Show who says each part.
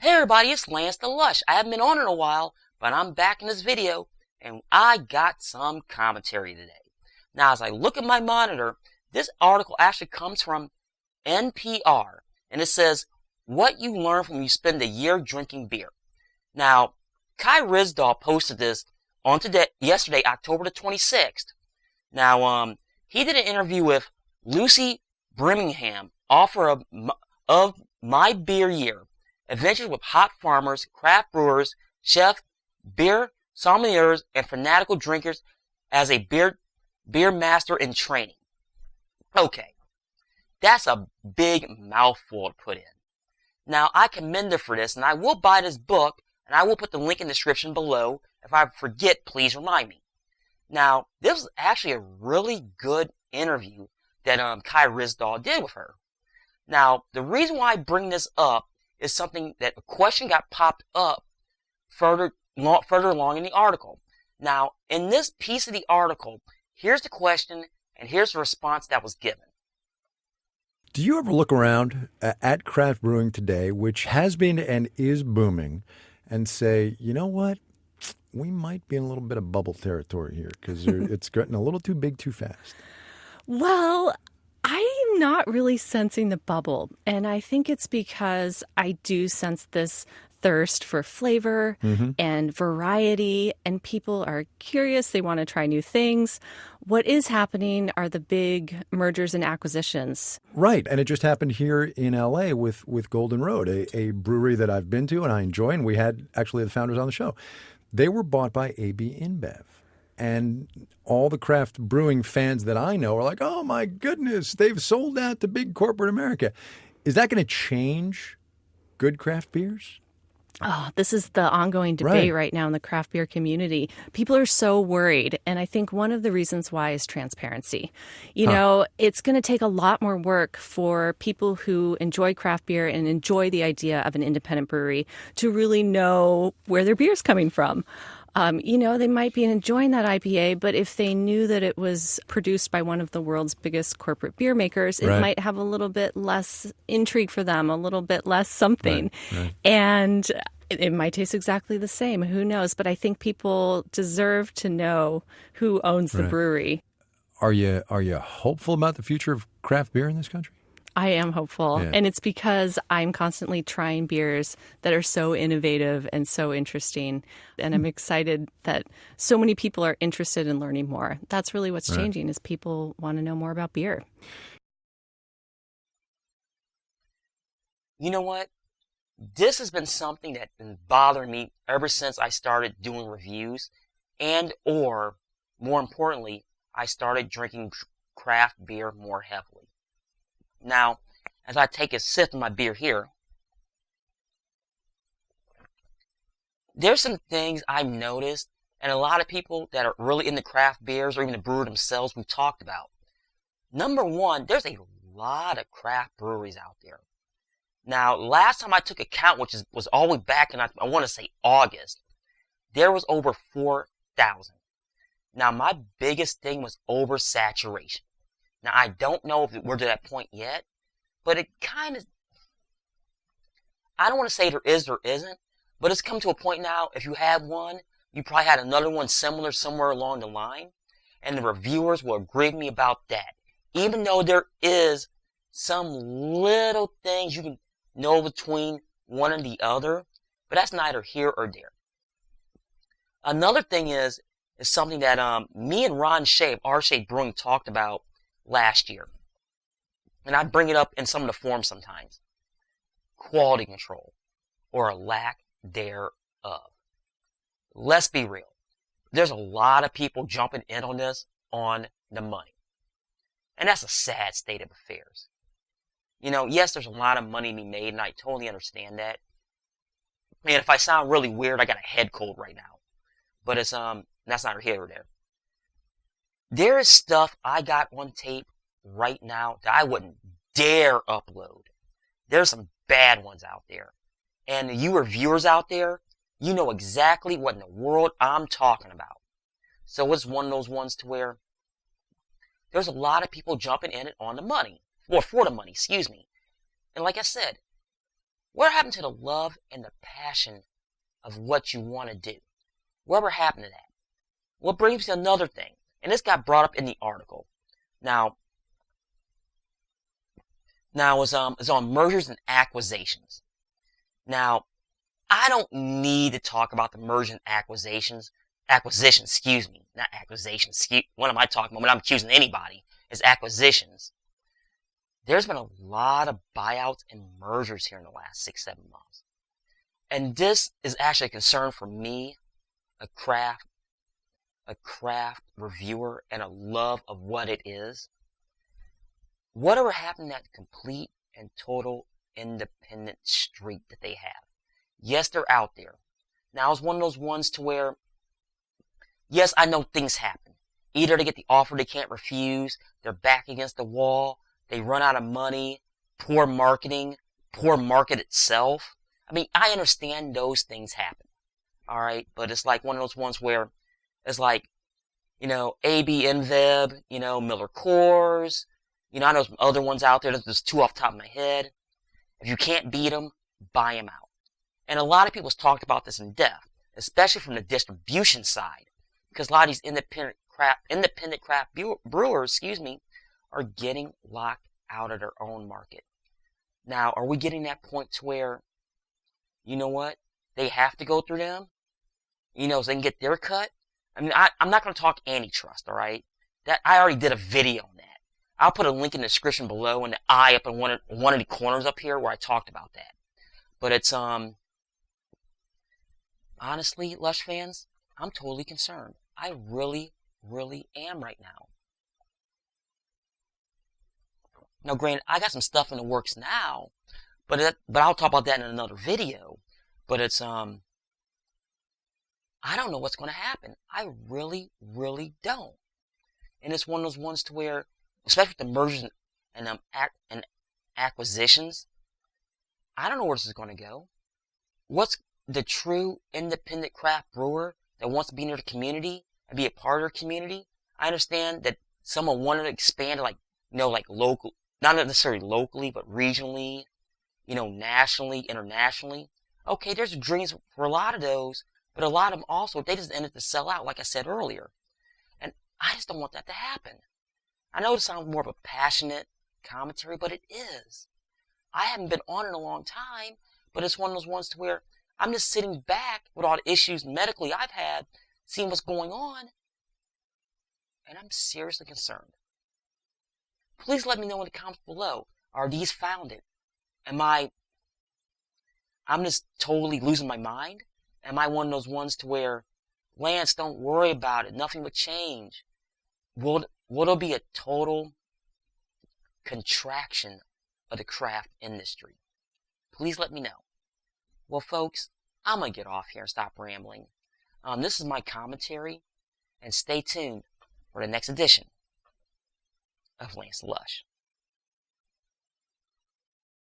Speaker 1: Hey everybody, it's Lance the Lush. I haven't been on in a while, but I'm back in this video, and I got some commentary today. Now, as I look at my monitor, this article actually comes from NPR, and it says, what you learn when you spend a year drinking beer. Now, Kai Rizdal posted this on yesterday, October the 26th. Now, he did an interview with Lucy Birmingham, author of My Beer Year, Adventures with Hot Farmers, Craft Brewers, Chefs, Beer Sommeliers, and Fanatical Drinkers as a beer master in training. Okay, that's a big mouthful to put in. Now, I commend her for this, and I will buy this book, and I will put the link in the description below. If I forget, please remind me. Now, this was actually a really good interview that Kai Rizdal did with her. Now, the reason why I bring this up is something that a question got popped up further along in the article. Now, in this piece of the article, here's the question and here's the response that was given.
Speaker 2: Do you ever look around at craft brewing today, which has been and is booming, and say, you know what? We might be in a little bit of bubble territory here because it's getting a little too big too fast?
Speaker 3: Well, I'm not really sensing the bubble, and I think it's because I do sense this thirst for flavor and variety, and people are curious. They want to try new things. What is happening are the big mergers and acquisitions.
Speaker 2: Right, and it just happened here in L.A. with Golden Road, a brewery that I've been to and I enjoy, and we had actually the founders on the show. They were bought by AB InBev. And all the craft brewing fans that I know are like, oh, my goodness, they've sold out to big corporate America. Is that going to change good craft beers?
Speaker 3: Oh, this is the ongoing debate right now in the craft beer community. People are so worried. And I think one of the reasons why is transparency. You know, it's going to take a lot more work for people who enjoy craft beer and enjoy the idea of an independent brewery to really know where their beer's coming from. You know, they might be enjoying that IPA, but if they knew that it was produced by one of the world's biggest corporate beer makers, it might have a little bit less intrigue for them, a little bit less something. And it might taste exactly the same. Who knows? But I think people deserve to know who owns the brewery.
Speaker 2: Are you hopeful about the future of craft beer in this country?
Speaker 3: I am hopeful, and it's because I'm constantly trying beers that are so innovative and so interesting, and I'm excited that so many people are interested in learning more. That's really what's changing, is people want to know more about beer.
Speaker 1: You know what? This has been something that's been bothering me ever since I started doing reviews, or more importantly, I started drinking craft beer more heavily. Now, as I take a sip of my beer here, there's some things I've noticed, and a lot of people that are really into craft beers, or even the brewer themselves, we've talked about. Number one, there's a lot of craft breweries out there. Now, last time I took a count, which was all the way back in, I want to say August, there was over 4,000. Now, my biggest thing was oversaturation. Now, I don't know if we're to that point yet, but it kind of, I don't want to say there is or isn't, but it's come to a point now, if you have one, you probably had another one similar somewhere along the line, and the reviewers will agree with me about that. Even though there is some little things you can know between one and the other, but that's neither here or there. Another thing is something that me and Ron Shea of R Shea Brewing talked about last year, and I bring it up in some of the forums sometimes. Quality control, or a lack thereof. Let's be real. There's a lot of people jumping in on this on the money, and that's a sad state of affairs. You know, yes, there's a lot of money to be made, and I totally understand that. And if I sound really weird, I got a head cold right now, but it's that's not here or there. There is stuff I got on tape right now that I wouldn't dare upload. There's some bad ones out there. And you reviewers out there, you know exactly what in the world I'm talking about. So it's one of those ones to where there's a lot of people jumping in it on the money. Or for the money, excuse me. And like I said, What happened to the love and the passion of what you want to do? Whatever happened to that? What brings me to another thing, and this got brought up in the article. Now it's on mergers and acquisitions. Now, I don't need to talk about the mergers and acquisitions, not acquisitions. What am I talking about when I'm accusing anybody? Is acquisitions. There's been a lot of buyouts and mergers here in the last 6-7 months. And this is actually a concern for me, a craft reviewer, and a love of what it is. Whatever happened to that complete and total independent streak that they have? Yes, they're out there. Now, it's one of those ones to where, yes, I know things happen. Either they get the offer they can't refuse, they're back against the wall, they run out of money, poor marketing, poor market itself. I mean, I understand those things happen. Alright, but it's like one of those ones where it's like, AB InBev, Miller Coors, I know some other ones out there. There's two off the top of my head. If you can't beat them, buy them out. And a lot of people's talked about this in depth, especially from the distribution side, because a lot of these independent craft brewers, are getting locked out of their own market. Now, are we getting that point to where, you know what, they have to go through them, so they can get their cut? I mean, I'm not going to talk antitrust, all right? That I already did a video on that. I'll put a link in the description below and the eye up in one of the corners up here where I talked about that. But it's, honestly, Lush fans, I'm totally concerned. I really, really am right now. Now, granted, I got some stuff in the works now, but I'll talk about that in another video. But it's, I don't know what's going to happen. I really, really don't. And it's one of those ones to where, especially with the mergers and acquisitions, I don't know where this is going to go. What's the true independent craft brewer that wants to be near the community and be a part of their community? I understand that someone wanted to expand to like local, not necessarily locally, but regionally, nationally, internationally. Okay, there's dreams for a lot of those, but a lot of them also, they just ended to sell out, like I said earlier. And I just don't want that to happen. I know it sounds more of a passionate commentary, but it is. I haven't been on in a long time, but it's one of those ones to where I'm just sitting back with all the issues medically I've had, seeing what's going on, and I'm seriously concerned. Please let me know in the comments below. Are these founded? I'm just totally losing my mind? Am I one of those ones to where, Lance, don't worry about it, nothing would change? Will there be a total contraction of the craft industry? Please let me know. Well, folks, I'm going to get off here and stop rambling. This is my commentary, and stay tuned for the next edition of Lance Lush.